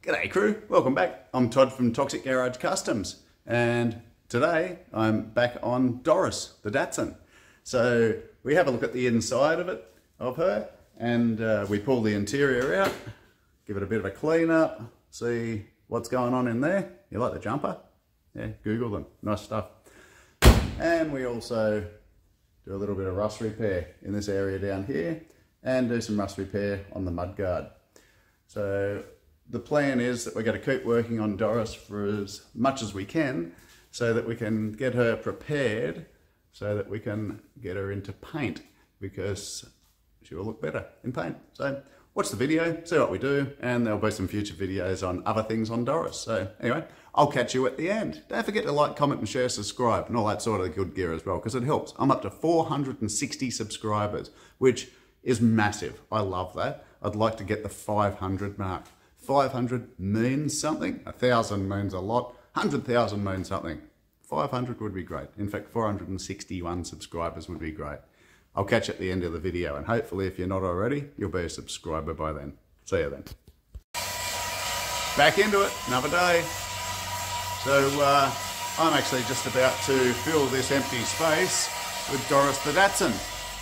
G'day crew, welcome back. I'm Todd from Toxic Garage Customs, and today I'm back on Doris, the Datsun. So we have a look at the inside of her, and we pull the interior out, give it a bit of a clean up, see what's going on in there. You like the jumper? Yeah, Google them, nice stuff. And we also do a little bit of rust repair in this area down here, and do some rust repair on the mudguard. So the plan is that we're going to keep working on Doris for as much as we can, so that we can get her prepared, so that we can get her into paint, because she will look better in paint. So watch the video, see what we do, and there'll be some future videos on other things on Doris. So anyway, I'll catch you at the end. Don't forget to like, comment and share, subscribe and all that sort of good gear as well, because it helps. I'm up to 460 subscribers, which is massive. I love that. I'd like to get the 500 mark. 500 means something, 1,000 means a lot, 100,000 means something. 500 would be great. In fact, 461 subscribers would be great. I'll catch you at the end of the video, and hopefully if you're not already, you'll be a subscriber by then. See you then. Back into it, another day. So I'm actually just about to fill this empty space with Doris the Datsun.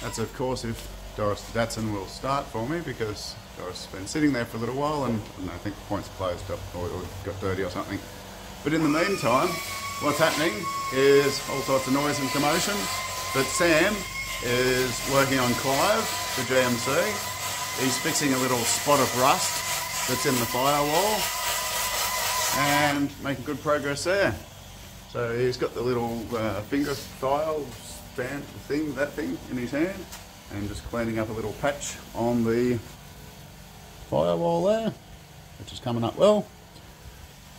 That's of course if Doris the Datsun will start for me, because Doris has been sitting there for a little while and I think the point's closed up or got dirty or something. But in the meantime, what's happening is all sorts of noise and commotion. But Sam is working on Clive, the GMC. He's fixing a little spot of rust that's in the firewall and making good progress there. So he's got the little finger file stand thing, that thing in his hand, and just cleaning up a little patch on the firewall there, which is coming up well.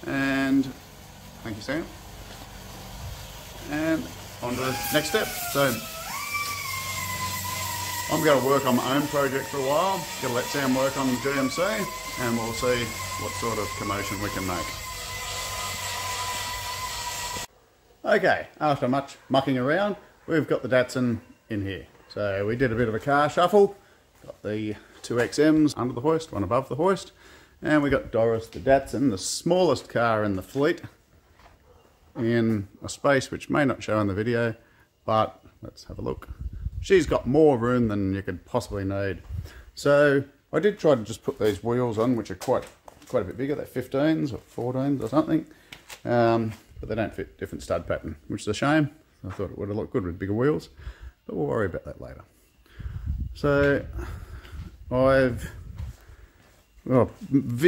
And thank you, Sam. And on to the next step. So I'm going to work on my own project for a while. Going to let Sam work on the GMC, and we'll see what sort of commotion we can make. Okay, after much mucking around, we've got the Datsun in here. So we did a bit of a car shuffle, got the two XMs under the hoist, one above the hoist, and we got Doris the Datsun, the smallest car in the fleet, in a space which may not show in the video, but let's have a look. She's got more room than you could possibly need. So I did try to just put these wheels on, which are quite a bit bigger. They're 15s or 14s or something, but they don't fit different stud pattern, which is a shame. I thought it would have looked good with bigger wheels, but we'll worry about that later. So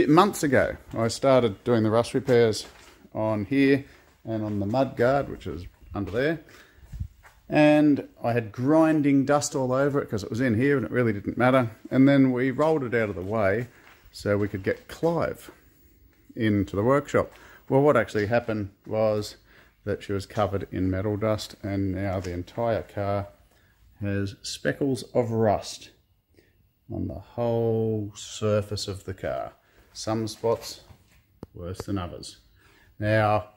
months ago, I started doing the rust repairs on here and on the mud guard, which is under there. And I had grinding dust all over it because it was in here and it really didn't matter. And then we rolled it out of the way so we could get Clive into the workshop. Well, what actually happened was that she was covered in metal dust, and now the entire car has speckles of rust on the whole surface of the car. Some spots worse than others. Now,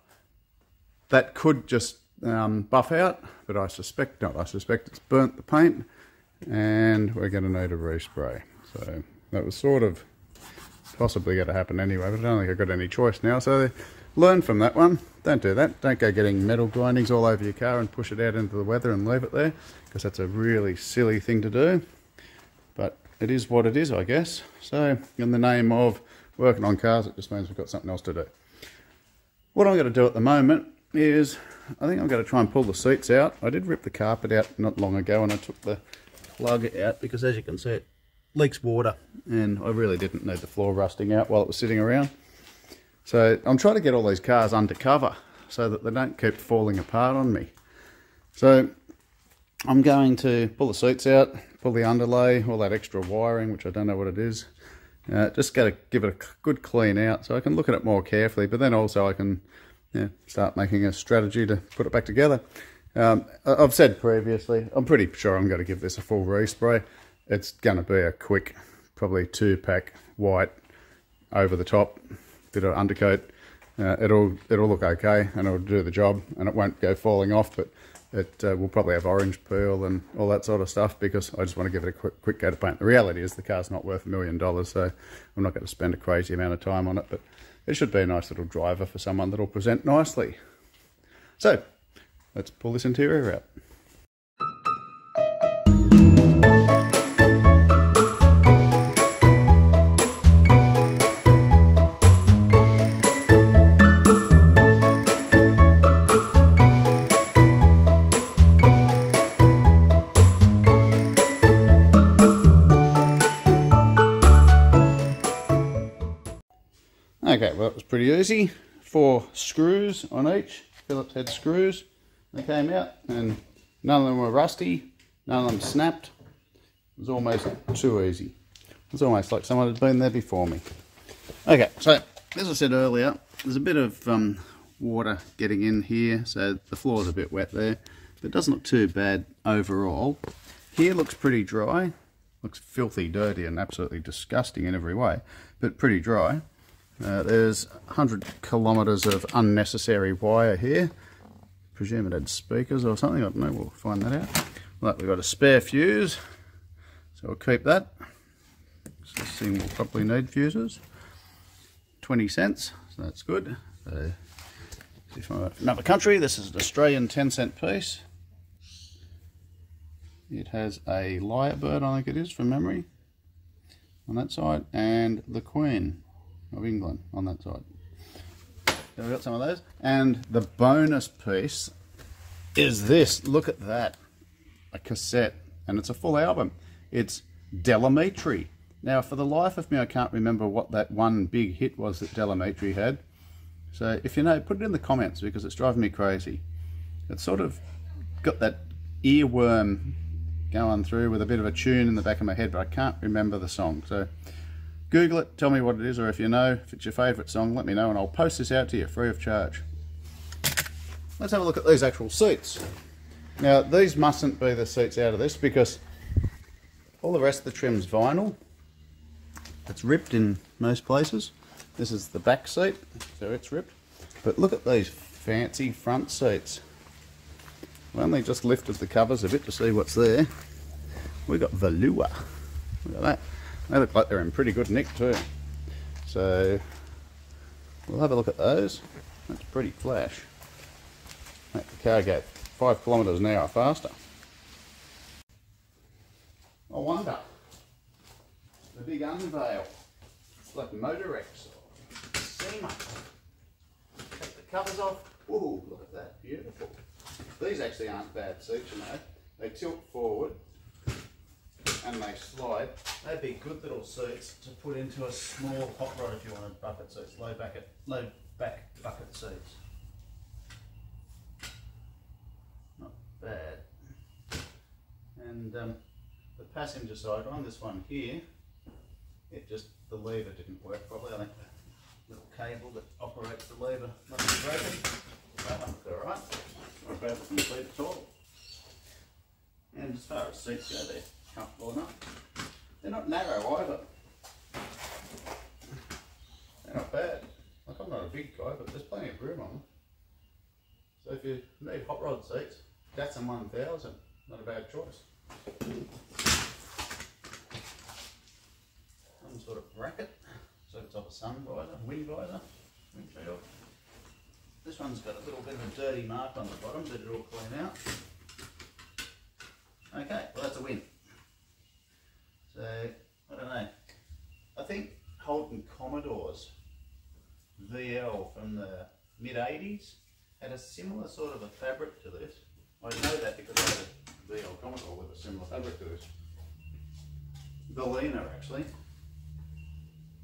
that could just buff out, but I suspect it's burnt the paint, and we're going to need a respray. So that was sort of possibly going to happen anyway, but I don't think I've got any choice now. So learn from that one. Don't do that. Don't go getting metal grindings all over your car and push it out into the weather and leave it there, because that's a really silly thing to do. But it is what it is, I guess. So in the name of working on cars, it just means we've got something else to do. What I'm going to do at the moment is, I think I'm going to try and pull the seats out. I did rip the carpet out not long ago, and I took the plug out because, as you can see, it leaks water, and I really didn't need the floor rusting out while it was sitting around. So I'm trying to get all these cars undercover so that they don't keep falling apart on me. So I'm going to pull the seats out, pull the underlay, all that extra wiring, which I don't know what it is. Just got to give it a good clean out so I can look at it more carefully, but then also I can start making a strategy to put it back together. I've said previously, I'm pretty sure I'm going to give this a full respray. It's going to be a quick, probably 2-pack white over the top, bit of undercoat, it'll look okay and it'll do the job and it won't go falling off, but it will probably have orange peel and all that sort of stuff because I just want to give it a quick coat of paint. The reality is the car's not worth $1 million, so I'm not going to spend a crazy amount of time on it, but it should be a nice little driver for someone that'll present nicely. So let's pull this interior out. Okay, well it was pretty easy. 4 screws on each, Phillips head screws. They came out and none of them were rusty, none of them snapped. It was almost too easy. It's almost like someone had been there before me. Okay, so as I said earlier, there's a bit of water getting in here, so the floor's a bit wet there, but it doesn't look too bad overall. Here looks pretty dry, looks filthy dirty and absolutely disgusting in every way, but pretty dry. There's 100 kilometres of unnecessary wire here. Presume it had speakers or something, I don't know, we'll find that out. Well, we've got a spare fuse, so we'll keep that. This thing will probably need fuses. 20 cents, so that's good. So, if I'm from another country, this is an Australian 10-cent piece. It has a lyrebird, I think it is, from memory, on that side, and the Queen of England on that side. So we've got some of those. And the bonus piece is this. Look at that. A cassette. And it's a full album. It's Delamitri. Now, for the life of me, I can't remember what that one big hit was that Delamitri had. So if you know, put it in the comments because it's driving me crazy. It's sort of got that earworm going through with a bit of a tune in the back of my head, but I can't remember the song. So Google it, tell me what it is, or if you know, if it's your favourite song, let me know and I'll post this out to you free of charge. Let's have a look at these actual seats. Now, these mustn't be the seats out of this because all the rest of the trim's vinyl. It's ripped in most places. This is the back seat, so it's ripped. But look at these fancy front seats. I only just lifted the covers a bit to see what's there. We've got velour. Look at that. They look like they're in pretty good nick too. So we'll have a look at those. That's pretty flash. Make the car go 5 kilometres an hour faster. I wonder. The big unveil. It's like Motorex or SEMA. Take the covers off. Ooh, look at that. Beautiful. These actually aren't bad seats, you know. They tilt forward and they slide. They'd be good little seats to put into a small hot rod if you wanted bucket seats, low back bucket seats. Not bad. And the passenger side on this one here, the lever didn't work properly. I think the little cable that operates the lever must be broken. That one looked alright. Not bad looking seat at all. And as far as seats go, they're comfortable enough. They're not narrow either. They're not bad. Like, I'm not a big guy, but there's plenty of room on them. So if you need hot rod seats, Datsun 1000, not a bad choice. Some sort of bracket, so it's off a sun visor, wind visor, windshield. This one's got a little bit of a dirty mark on the bottom, but it'll clean out. Okay, well that's a win. So, I don't know. I think Holden Commodore's VL from the mid-80s had a similar sort of a fabric to this. I know that because I had a VL Commodore with a similar fabric to this. Berliner, actually.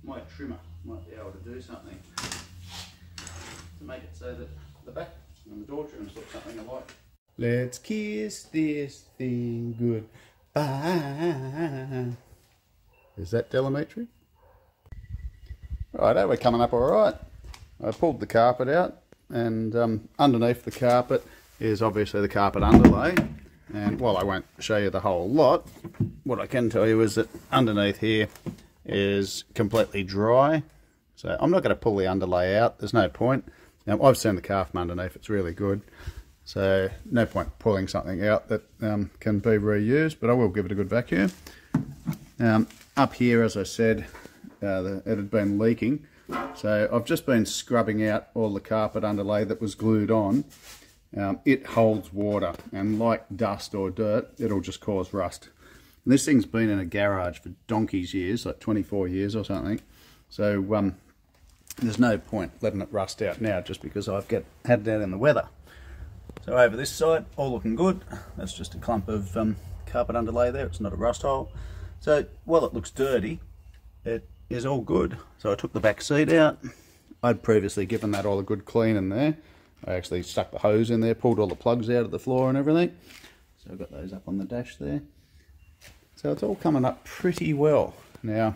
My trimmer might be able to do something to make it so that the back and the door trims look something alike. Let's kiss this thing goodbye. Is that Delamitri? Righto, we're coming up alright. I pulled the carpet out, and underneath the carpet is obviously the carpet underlay. And while I won't show you the whole lot, what I can tell you is that underneath here is completely dry. So I'm not going to pull the underlay out, there's no point. I've seen the car from underneath, it's really good. So no point pulling something out that can be reused, but I will give it a good vacuum. Up here, as I said, it had been leaking. So I've just been scrubbing out all the carpet underlay that was glued on. It holds water, and like dust or dirt, it'll just cause rust. And this thing's been in a garage for donkey's years, like 24 years or something. So there's no point letting it rust out now just because I've had it out in the weather. So over this side, all looking good. That's just a clump of carpet underlay there, it's not a rust hole. So while it looks dirty, it is all good. So I took the back seat out. I'd previously given that all a good clean in there. I actually stuck the hose in there, pulled all the plugs out of the floor and everything. So I've got those up on the dash there. So it's all coming up pretty well. Now,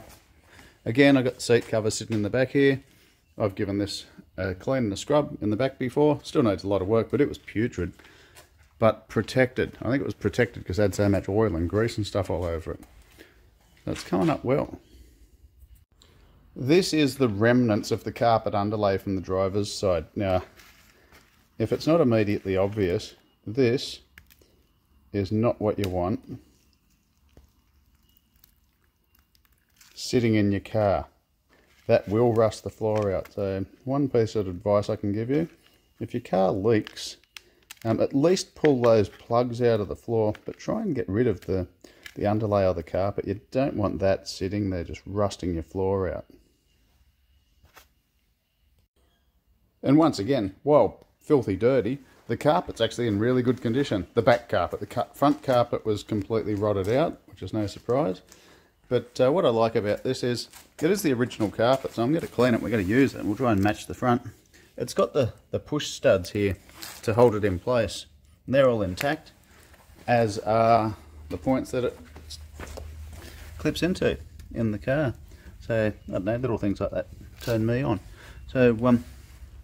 again, I've got the seat cover sitting in the back here. I've given this a clean and a scrub in the back before. Still needs a lot of work, but it was putrid. But protected. I think it was protected because it had so much oil and grease and stuff all over it. So it's coming up well. This is the remnants of the carpet underlay from the driver's side. Now, if it's not immediately obvious, this is not what you want sitting in your car. That will rust the floor out. So one piece of advice I can give you, if your car leaks, at least pull those plugs out of the floor, but try and get rid of the underlay of the carpet. You don't want that sitting there just rusting your floor out. And once again, while filthy dirty, the carpet's actually in really good condition. The back carpet, the front carpet was completely rotted out, which is no surprise. But what I like about this is, it is the original carpet, so I'm going to clean it, we're going to use it, we'll try and match the front. It's got the push studs here to hold it in place. And they're all intact, as are the points that it clips into in the car. So, I don't know, little things like that turn me on. So, we'll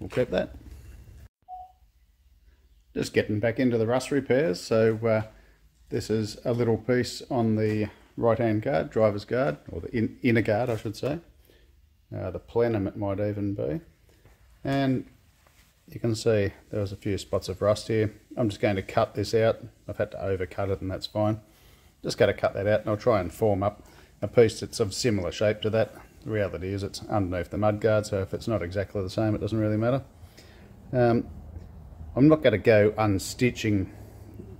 keep that. Just getting back into the rust repairs. So, this is a little piece on the right-hand guard, driver's guard, or the inner guard I should say. The plenum it might even be. And you can see there was a few spots of rust here. I'm just going to cut this out. I've had to overcut it and that's fine. Just going to cut that out and I'll try and form up a piece that's of similar shape to that. The reality is it's underneath the mud guard, so if it's not exactly the same it doesn't really matter. I'm not going to go unstitching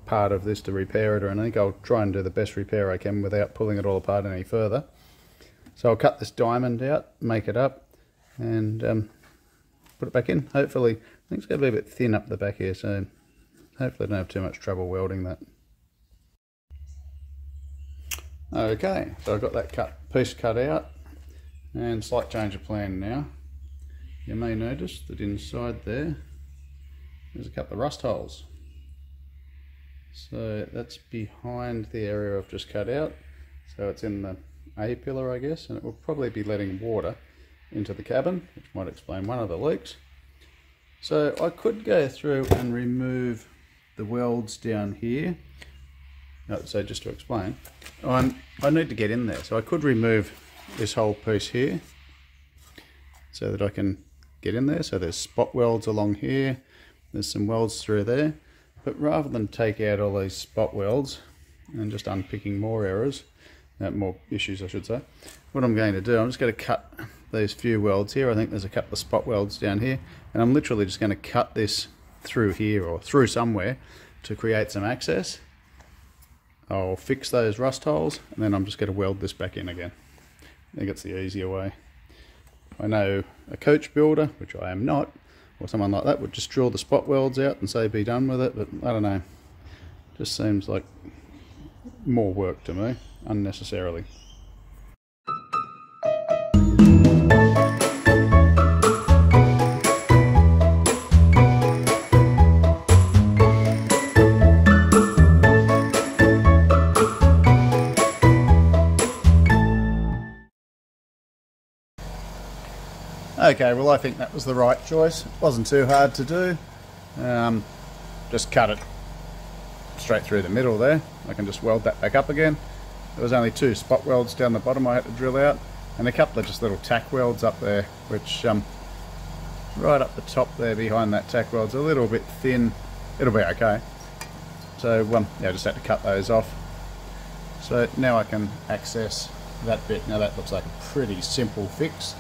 part of this to repair it or anything. I'll try and do the best repair I can without pulling it all apart any further. So I'll cut this diamond out, make it up, and put it back in. Hopefully, I think it's going to be a bit thin up the back here, so hopefully I don't have too much trouble welding that. Okay, so I've got that piece cut out, and slight change of plan now. You may notice that inside there's a couple of rust holes. So that's behind the area I've just cut out. So it's in the A-pillar, I guess, and it will probably be letting water into the cabin, which might explain one of the leaks. So I could go through and remove the welds down here. So just to explain, I need to get in there. So I could remove this whole piece here so that I can get in there. So there's spot welds along here. There's some welds through there. But rather than take out all these spot welds and just unpicking more errors, more issues I should say, what I'm going to do, I'm just going to cut these few welds here. I think there's a couple of spot welds down here, and I'm literally just going to cut this through here or through somewhere to create some access. I'll fix those rust holes and then I'm just going to weld this back in again. I think it's the easier way. I know a coach builder, which I am not, or someone like that would just drill the spot welds out and say be done with it, but I don't know. Just seems like more work to me, unnecessarily. Okay, well I think that was the right choice. It wasn't too hard to do. Just cut it straight through the middle there. I can just weld that back up again. There was only 2 spot welds down the bottom I had to drill out. and a couple of just little tack welds up there, which right up the top there behind that tack weld's a little bit thin. It'll be okay. So yeah, I just had to cut those off. So now I can access that bit. Now that looks like a pretty simple fix,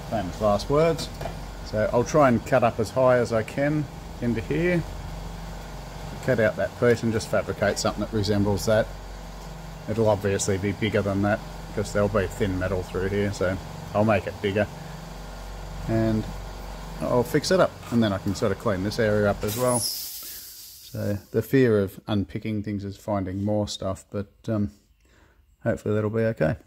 famous last words. So I'll try and cut up as high as I can into here, cut out that piece and just fabricate something that resembles that. It'll obviously be bigger than that because there'll be thin metal through here, so I'll make it bigger and I'll fix it up, and then I can sort of clean this area up as well. So the fear of unpicking things is finding more stuff, but hopefully that'll be okay.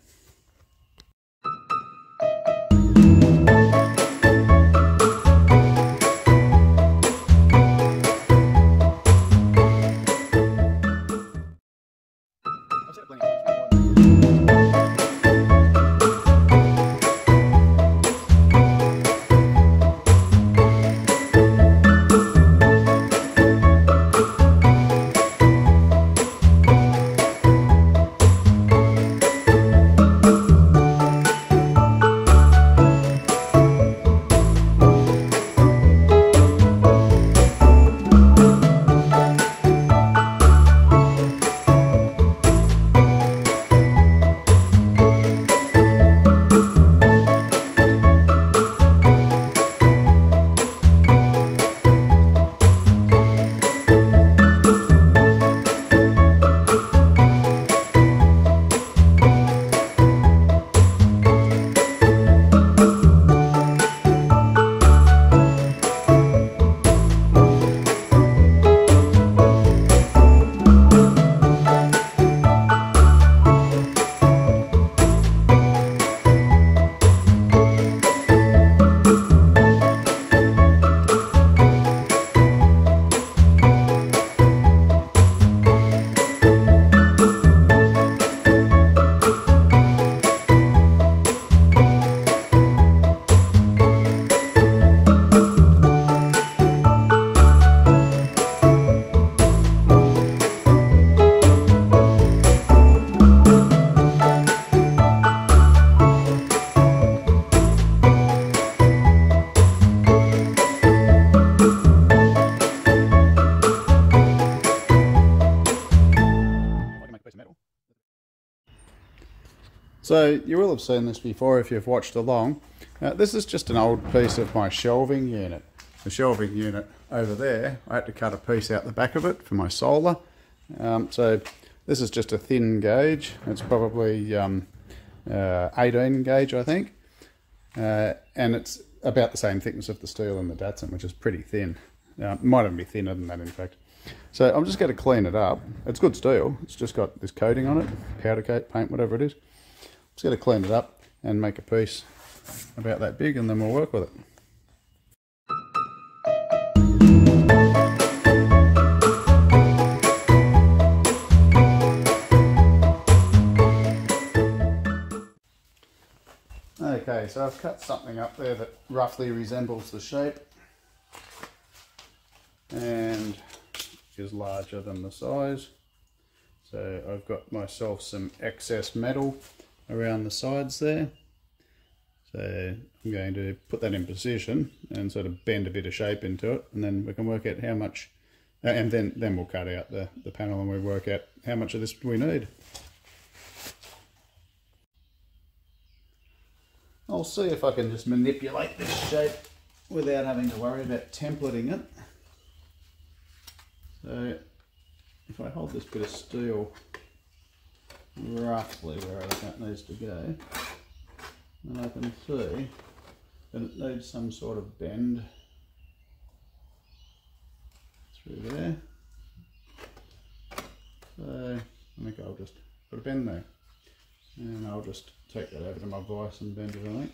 So you will have seen this before if you've watched along. This is just an old piece of my shelving unit. The shelving unit over there, I had to cut a piece out the back of it for my solar. So this is just a thin gauge. It's probably 18 gauge, I think. And it's about the same thickness of the steel in the Datsun, which is pretty thin. Might even be thinner than that, in fact. So I'm just going to clean it up. It's good steel. It's just got this coating on it, powder coat, paint, whatever it is. Just going to clean it up and make a piece about that big, and then we'll work with it. Okay, so I've cut something up there that roughly resembles the shape and is larger than the size. So I've got myself some excess metal around the sides there. So I'm going to put that in position and sort of bend a bit of shape into it, and then we can work out how much, and then we'll cut out the panel and we work out how much of this we need. I'll see if I can just manipulate this shape without having to worry about templating it. So if I hold this bit of steel roughly where I think it needs to go, then I can see that it needs some sort of bend through there. So I think I'll just put a bend there, and I'll just take that over to my vise and bend it, I think.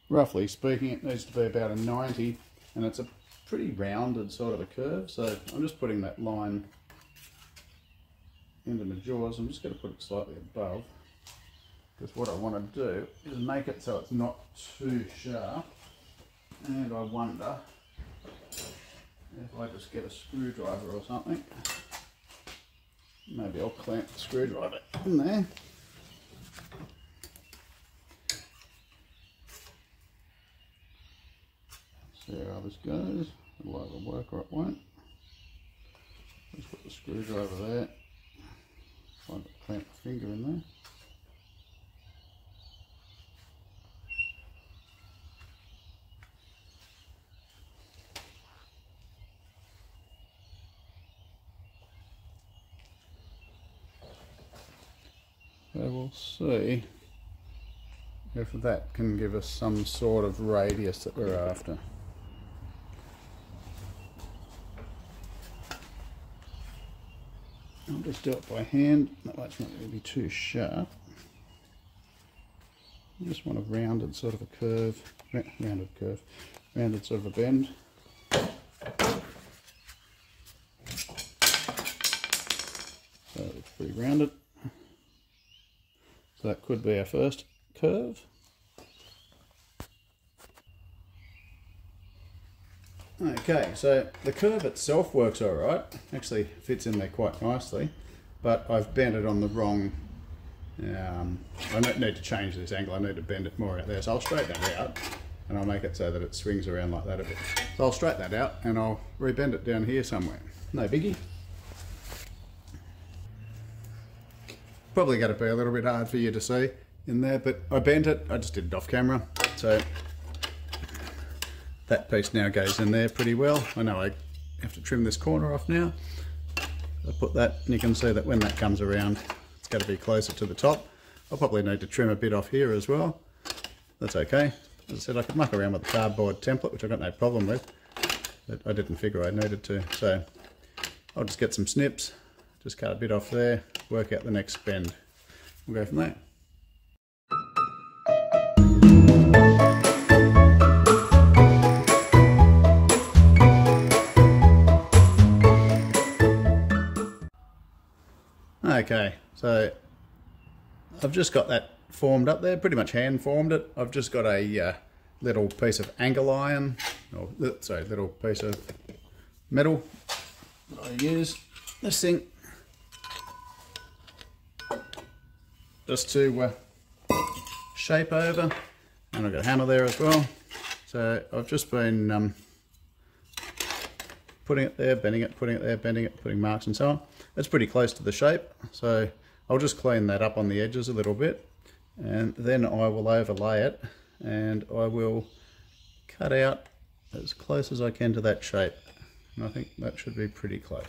Roughly speaking, it needs to be about a 90, and it's a pretty rounded sort of a curve, so I'm just putting that line into my jaws. I'm just going to put it slightly above, because what I want to do is make it so it's not too sharp, and I wonder if I just get a screwdriver or something Maybe I'll clamp the screwdriver in there. See how this goes. It'll either work or it won't. Just put the screwdriver there. Find it, clamp the finger in there. So we'll see if that can give us some sort of radius that we're after. I'll just do it by hand. That light's not going to be too sharp. I just want a rounded sort of a curve, rounded sort of a bend. So it's pretty rounded. So that could be our first curve. Okay, so the curve itself works alright, actually fits in there quite nicely, but I've bent it on the wrong, I don't need to change this angle, I need to bend it more out there, so I'll straighten that out and I'll make it so that it swings around like that a bit. So I'll straighten that out and I'll rebend it down here somewhere, no biggie. Probably going to be a little bit hard for you to see in there, but I bent it, I just did it off camera, so that piece now goes in there pretty well. I know I have to trim this corner off now. I put that, and you can see that when that comes around, it's got to be closer to the top. I'll probably need to trim a bit off here as well. That's okay. As I said, I could muck around with the cardboard template, which I've got no problem with, but I didn't figure I needed to. So I'll just get some snips, just cut a bit off there, work out the next bend. We'll go from there. Okay, so I've just got that formed up there, pretty much hand formed it. I've just got a little piece of angle iron, or sorry, little piece of metal that I use this thing just to shape over, and I've got a hammer there as well. So I've just been putting it there, bending it, putting it there, bending it, putting marks and so on. It's pretty close to the shape, so I'll just clean that up on the edges a little bit, and then I will overlay it and I will cut out as close as I can to that shape, and I think that should be pretty close.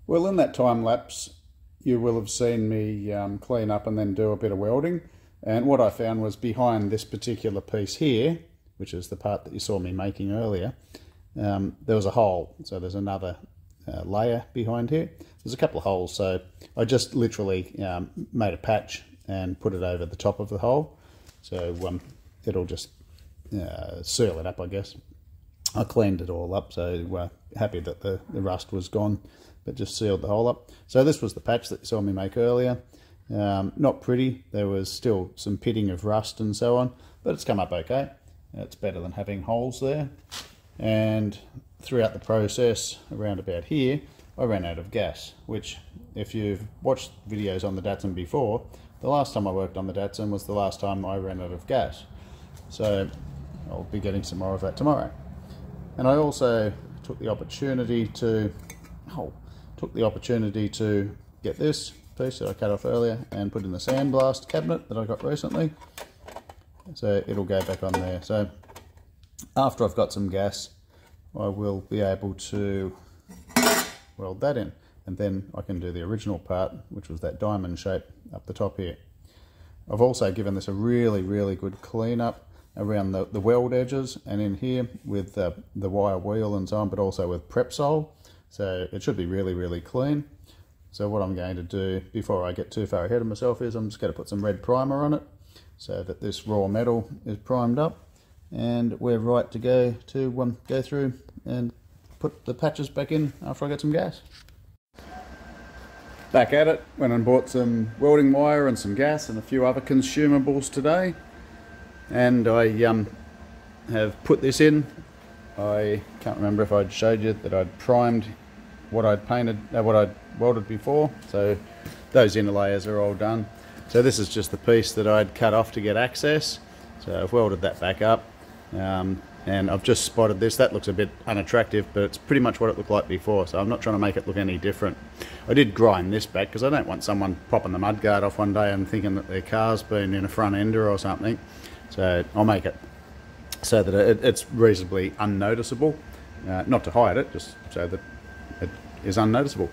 Well, in that time lapse, you will have seen me clean up and then do a bit of welding. And what I found was behind this particular piece here, which is the part that you saw me making earlier, there was a hole. So there's another layer behind here. There's a couple of holes, so I just literally made a patch and put it over the top of the hole. So it'll just seal it up, I guess. I cleaned it all up, so happy that the rust was gone, but just sealed the hole up. So this was the patch that you saw me make earlier. Not pretty, there was still some pitting of rust and so on, but it's come up okay. It's better than having holes there. And throughout the process, around about here, I ran out of gas, which if you've watched videos on the Datsun before, the last time I worked on the Datsun was the last time I ran out of gas. So I'll be getting some more of that tomorrow. And I also took the opportunity to took the opportunity to get this piece that I cut off earlier and put in the sandblast cabinet that I got recently. So it'll go back on there. So after I've got some gas, I will be able to weld that in, and then I can do the original part, which was that diamond shape up the top here. I've also given this a really good clean up around the weld edges and in here with the wire wheel and so on, but also with Prepsol, so it should be really clean. So what I'm going to do before I get too far ahead of myself is I'm just going to put some red primer on it so that this raw metal is primed up, and we're right to go through and put the patches back in after I get some gas. Back at it, went and bought some welding wire and some gas and a few other consumables today, and I have put this in. I can't remember if I'd showed you that I'd primed what I'd painted, what I'd welded before, so those inner layers are all done. So this is just the piece that I'd cut off to get access, so I've welded that back up. And I've just spotted this. That looks a bit unattractive, but it's pretty much what it looked like before, so I'm not trying to make it look any different. I did grind this back because I don't want someone popping the mudguard off one day and thinking that their car's been in a front ender or something. So I'll make it so that it's reasonably unnoticeable, not to hide it, just so that it is unnoticeable.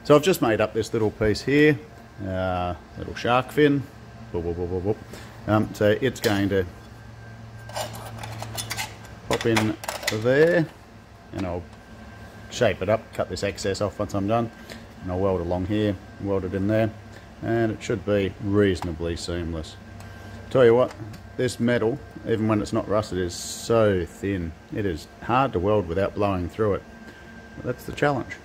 So I've just made up this little piece here, little shark fin. So it's going to pop in there, and I'll shape it up, cut this excess off once I'm done, and I'll weld along here, weld it in there, and it should be reasonably seamless. Tell you what, this metal, even when it's not rusted, is so thin. It is hard to weld without blowing through it. But that's the challenge.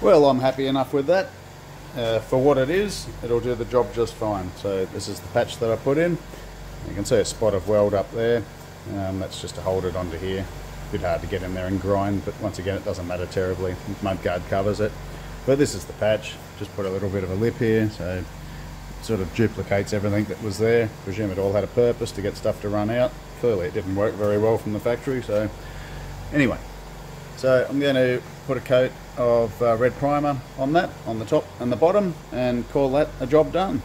Well, I'm happy enough with that. For what it is, it'll do the job just fine. So this is the patch that I put in. You can see a spot of weld up there. That's just to hold it onto here. A bit hard to get in there and grind, but once again it doesn't matter terribly. Mudguard covers it. But this is the patch. Just put a little bit of a lip here, so it sort of duplicates everything that was there. Presume it all had a purpose to get stuff to run out. Clearly it didn't work very well from the factory, so anyway. So I'm going to put a coat of red primer on that, on the top and the bottom, and call that a job done.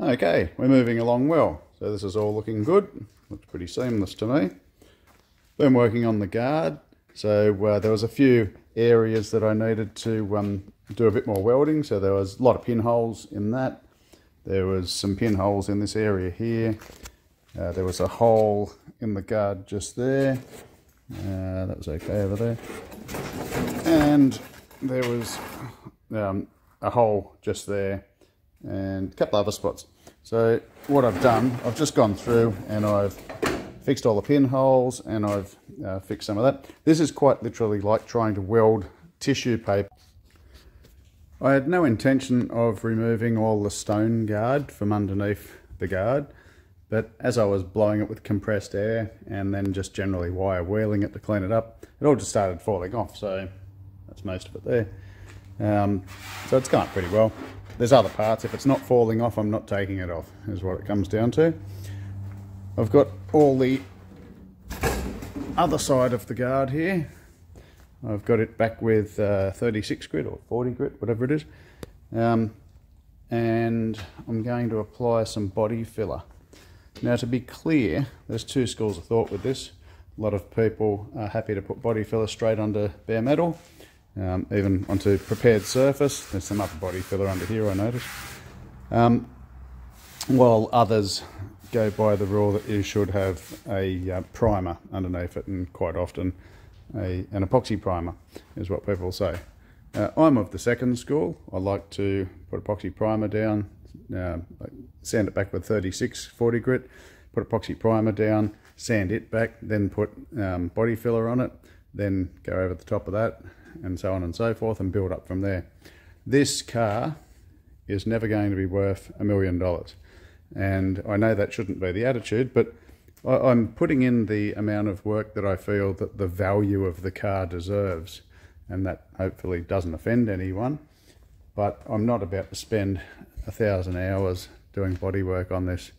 Okay, we're moving along well. So this is all looking good. Looks pretty seamless to me. Been working on the guard. So there was a few areas that I needed to do a bit more welding. So there was a lot of pinholes in that. There was some pinholes in this area here. There was a hole in the guard just there. That was okay over there. And there was a hole just there, and a couple other spots. So what I've done, I've just gone through and I've fixed all the pinholes, and I've fixed some of that. This is quite literally like trying to weld tissue paper. I had no intention of removing all the stone guard from underneath the guard, but as I was blowing it with compressed air and then just generally wire wheeling it to clean it up, it all just started falling off. So that's most of it there. So it's gone pretty well. there's other parts. If it's not falling off, I'm not taking it off, is what it comes down to. I've got all the other side of the guard here. I've got it back with 36 grit or 40 grit, whatever it is. And I'm going to apply some body filler. Now, to be clear, there's two schools of thought with this. A lot of people are happy to put body filler straight onto bare metal, even onto prepared surface. There's some upper body filler under here, I noticed. While others go by the rule that you should have a primer underneath it, and quite often an epoxy primer is what people say. I'm of the second school. I like to put epoxy primer down, sand it back with 36 40 grit, put epoxy primer down, sand it back, then put body filler on it, then go over the top of that, and so on and so forth, and build up from there. This car is never going to be worth $1 million. And I know that shouldn't be the attitude, but I'm putting in the amount of work that I feel that the value of the car deserves, and that hopefully doesn't offend anyone. But I'm not about to spend 1,000 hours doing body work on this,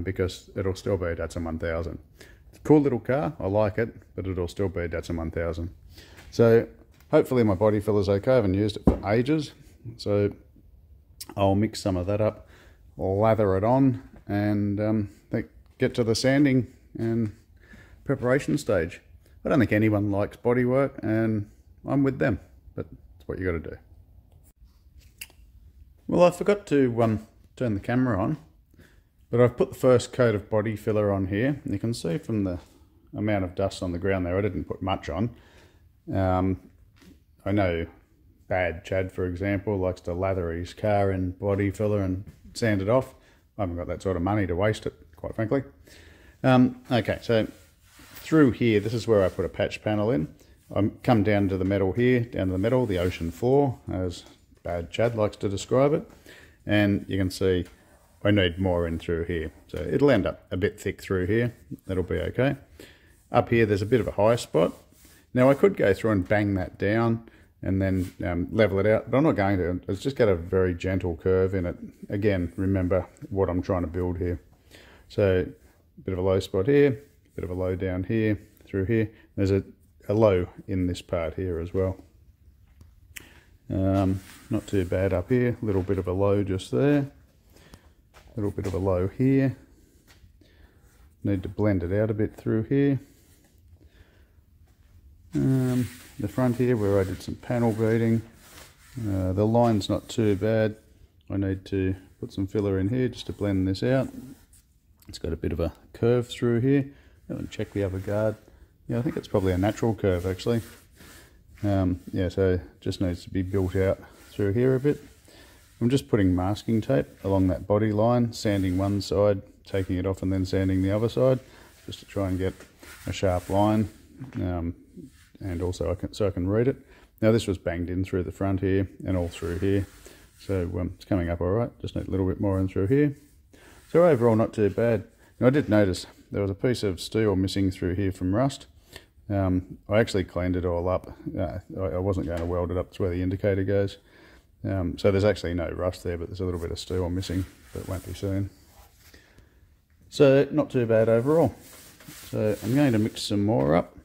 because it'll still be a Datsun 1000. It's a cool little car, I like it, but it'll still be a Datsun 1000. So hopefully my body filler's okay. I haven't used it for ages, so I'll mix some of that up, lather it on, and get to the sanding and preparation stage. I don't think anyone likes body work, and I'm with them, but it's what you got to do. Well, I forgot to turn the camera on, but I've put the first coat of body filler on here. You can see from the amount of dust on the ground there, I didn't put much on. I know Bad Chad, for example, likes to lather his car in body filler and sand it off. I haven't got that sort of money to waste it, quite frankly. Okay, so through here, this is where I put a patch panel in. I come down to the metal here, down to the metal, the ocean floor, as Bad Chad likes to describe it. And you can see I need more in through here. So it'll end up a bit thick through here. That'll be okay. Up here, there's a bit of a high spot. Now, I could go through and bang that down and then level it out, but I'm not going to. It's just got a very gentle curve in it. Again, remember what I'm trying to build here. So a bit of a low spot here, a bit of a low down here, through here. There's a low in this part here as well. Not too bad up here, a little bit of a low just there, a little bit of a low here. Need to blend it out a bit through here. The front here where I did some panel beading, the line's not too bad. I need to put some filler in here just to blend this out. It's got a bit of a curve through here. And check the other guard. Yeah, I think it's probably a natural curve actually. Yeah, so it just needs to be built out through here a bit. I'm just putting masking tape along that body line, sanding one side, taking it off and then sanding the other side, just to try and get a sharp line. And also so I can read it. Now this was banged in through the front here and all through here, so it's coming up all right. Just need a little bit more in through here. So overall not too bad. Now I did notice there was a piece of steel missing through here from rust. I actually cleaned it all up. I wasn't going to weld it up to where the indicator goes. So there's actually no rust there, but there's a little bit of steel missing, but it won't be seen. So not too bad overall. So I'm going to mix some more up.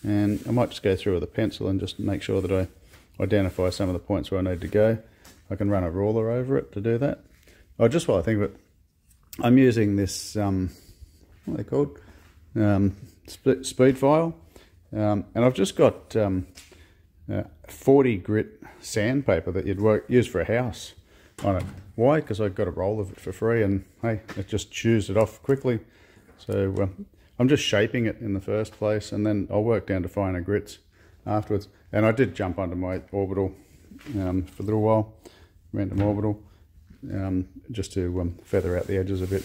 And I might just go through with a pencil and just make sure that I identify some of the points where I need to go. I can run a ruler over it to do that. Oh, just while I think of it, I'm using this, what are they called? Speed file. And I've just got 40 grit sandpaper that you'd use for a house on it. Why? Because I got a roll of it for free, and hey, it just chews it off quickly. So I'm just shaping it in the first place, and then I'll work down to finer grits afterwards. And I did jump onto my orbital for a little while, random orbital, just to feather out the edges a bit.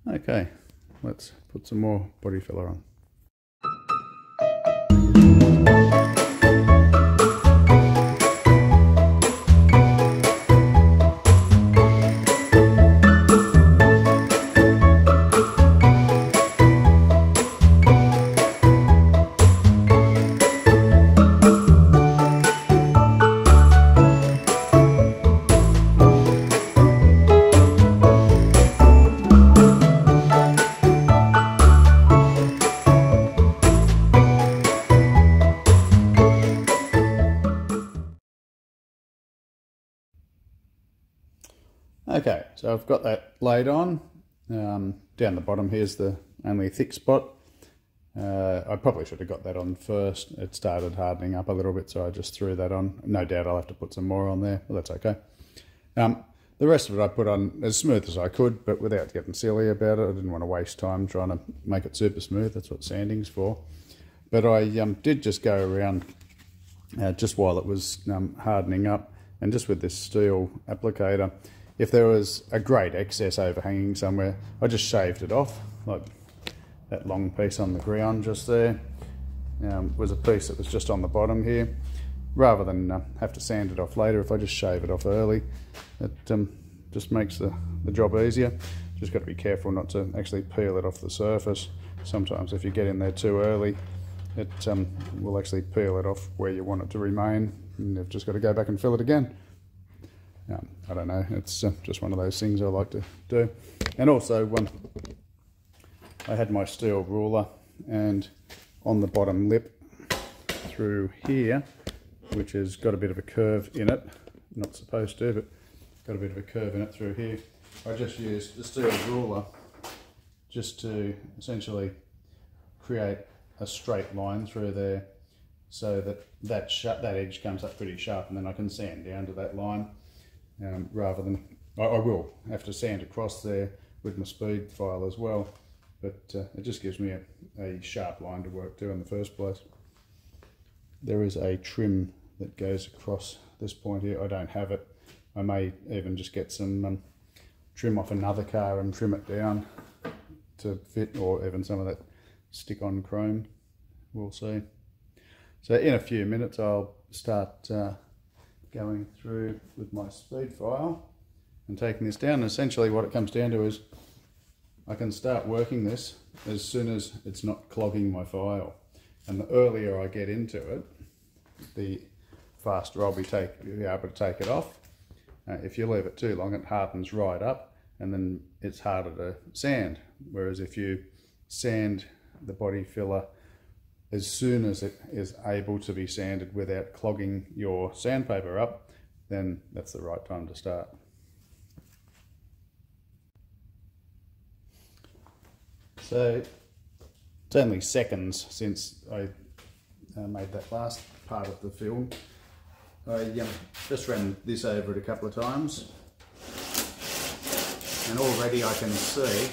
Okay, let's put some more body filler on. Okay, so I've got that laid on. Down the bottom here's the only thick spot. I probably should have got that on first. It started hardening up a little bit, so I just threw that on. No doubt I'll have to put some more on there, but that's okay. The rest of it I put on as smooth as I could, but without getting silly about it. I didn't want to waste time trying to make it super smooth. That's what sanding's for. But I did just go around just while it was hardening up, and just with this steel applicator, if there was a great excess overhanging somewhere, I just shaved it off, like that long piece on the ground just there. Was a piece that was just on the bottom here. Rather than have to sand it off later, if I just shave it off early, it just makes the job easier. Just got to be careful not to actually peel it off the surface. Sometimes if you get in there too early, it will actually peel it off where you want it to remain, and you've just got to go back and fill it again. I don't know, it's just one of those things I like to do. And also, I had my steel ruler, and on the bottom lip through here, which has got a bit of a curve in it, not supposed to, but got a bit of a curve in it through here. I just used the steel ruler just to essentially create a straight line through there, so that edge comes up pretty sharp, and then I can sand down to that line, rather than, I will have to sand across there with my speed file as well, but it just gives me a sharp line to work to in the first place. There is a trim that goes across this point here. I don't have it. I may even just get some trim off another car and trim it down to fit, or even some of that stick-on chrome. We'll see. So in a few minutes I'll start going through with my speed file and taking this down. And essentially what it comes down to is I can start working this as soon as it's not clogging my file. And the earlier I get into it, the faster I'll be able to take it off. If you leave it too long, it hardens right up, and then it's harder to sand. Whereas if you sand the body filler as soon as it is able to be sanded without clogging your sandpaper up, then that's the right time to start. So it's only seconds since I made that last part of the film. I just ran this over it a couple of times, and already I can see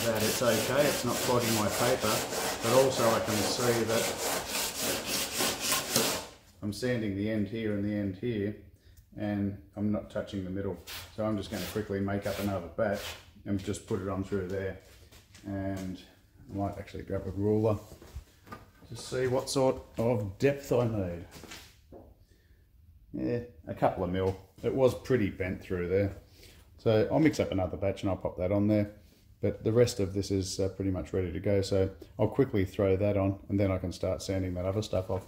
that it's okay, it's not clogging my paper, but also I can see that I'm sanding the end here and the end here, and I'm not touching the middle. So I'm just going to quickly make up another batch and just put it on through there, and I might actually grab a ruler to see what sort of depth I need. Yeah, a couple of mil. It was pretty bent through there. So I'll mix up another batch and I'll pop that on there. But the rest of this is pretty much ready to go. So I'll quickly throw that on, and then I can start sanding that other stuff off.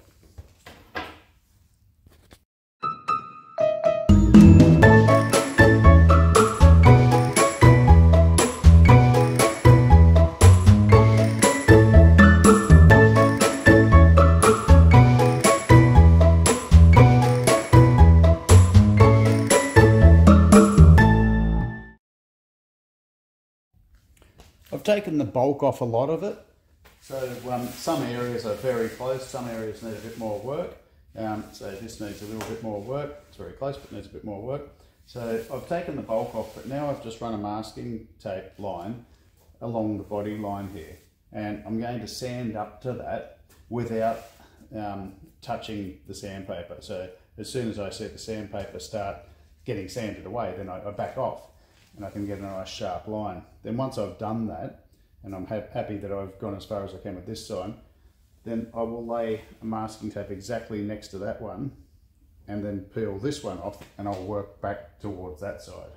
I've taken the bulk off a lot of it, so some areas are very close, some areas need a bit more work. So this needs a little bit more work. It's very close, but needs a bit more work. So I've taken the bulk off, but now I've just run a masking tape line along the body line here, and I'm going to sand up to that without touching the sandpaper. So as soon as I see the sandpaper start getting sanded away, then I back off, and I can get a nice sharp line. Then once I've done that, and I'm happy that I've gone as far as I can with this side, then I will lay a masking tape exactly next to that one, and then peel this one off, and I'll work back towards that side.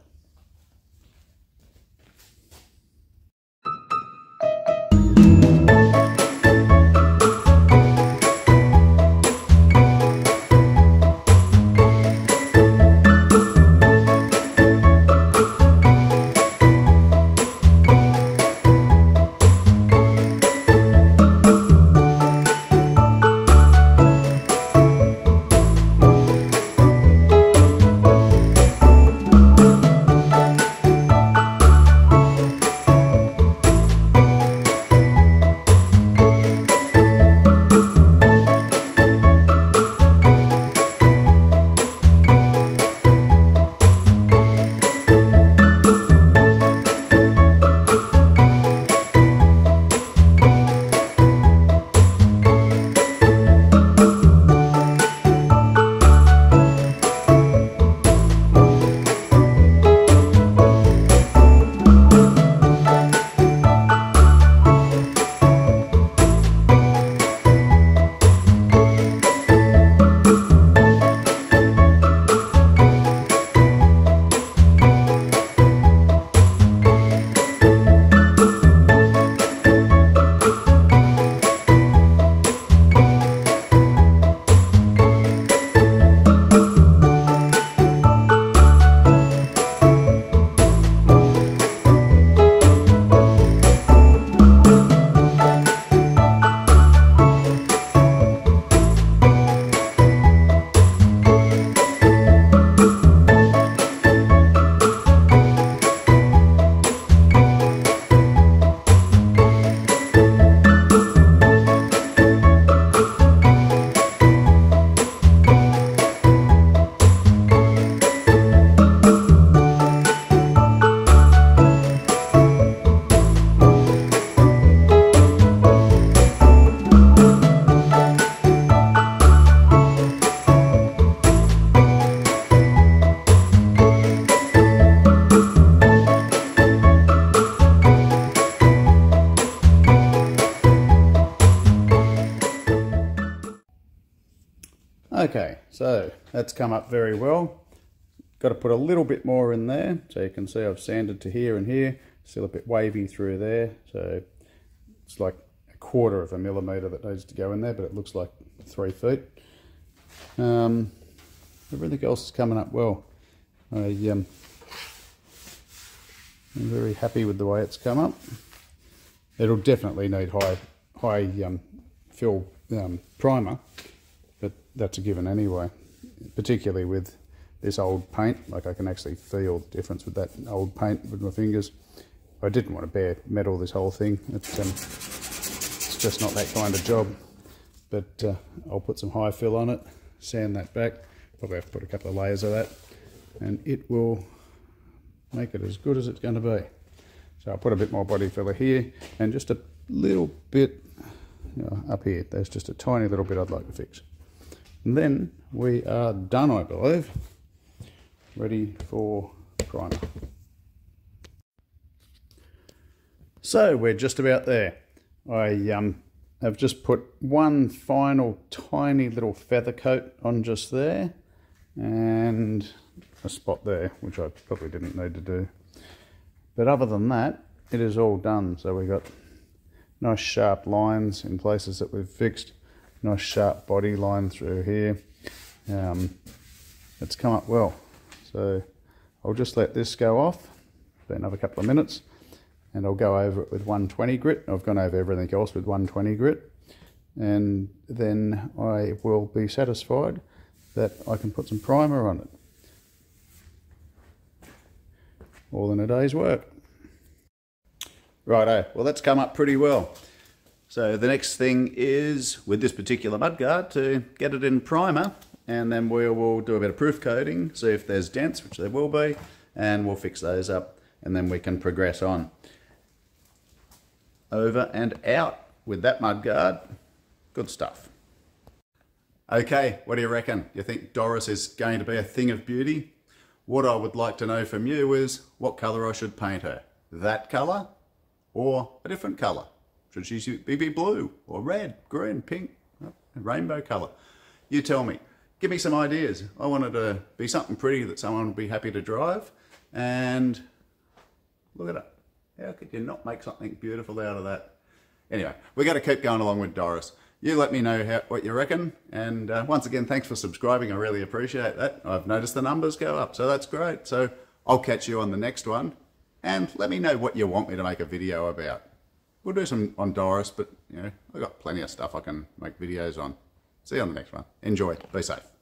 Okay, so that's come up very well. Got to put a little bit more in there. So you can see I've sanded to here and here. Still a bit wavy through there. So it's like 1/4 of a millimetre that needs to go in there, but it looks like 3 feet. Everything else is coming up well. I'm very happy with the way it's come up. It'll definitely need high fill primer, but that's a given anyway, particularly with this old paint. Like, I can actually feel the difference with that old paint with my fingers. I didn't want to bare metal this whole thing. It's just not that kind of job. But I'll put some high fill on it, sand that back. Probably have to put a couple of layers of that, and it will make it as good as it's going to be. So I'll put a bit more body filler here, and just a little bit up here. There's just a tiny little bit I'd like to fix. And then we are done, I believe. Ready for primer. So we're just about there. I have just put one final tiny little feather coat on just there, and a spot there, which I probably didn't need to do. But other than that, it is all done. So we've got nice sharp lines in places that we've fixed, nice sharp body line through here. It's come up well. So I'll just let this go off for another couple of minutes, and I'll go over it with 120 grit. I've gone over everything else with 120 grit, and then I will be satisfied that I can put some primer on it. All in a day's work. Righto, well, that's come up pretty well. So the next thing is, with this particular mudguard, to get it in primer, and then we will do a bit of proof coating, see if there's dents, which there will be, and we'll fix those up, and then we can progress on. Over and out with that mudguard. Good stuff. Okay, what do you reckon? You think Doris is going to be a thing of beauty? What I would like to know from you is what colour I should paint her. That colour or a different colour? Should she be blue or red, green, pink, rainbow colour? You tell me. Give me some ideas. I want it to be something pretty that someone would be happy to drive. And look at it. How could you not make something beautiful out of that? Anyway, we're going to keep going along with Doris. You let me know what you reckon. And once again, thanks for subscribing. I really appreciate that. I've noticed the numbers go up, so that's great. So I'll catch you on the next one. And let me know what you want me to make a video about. We'll do some on Doris, but you know, I've got plenty of stuff I can make videos on. See you on the next one. Enjoy. Be safe.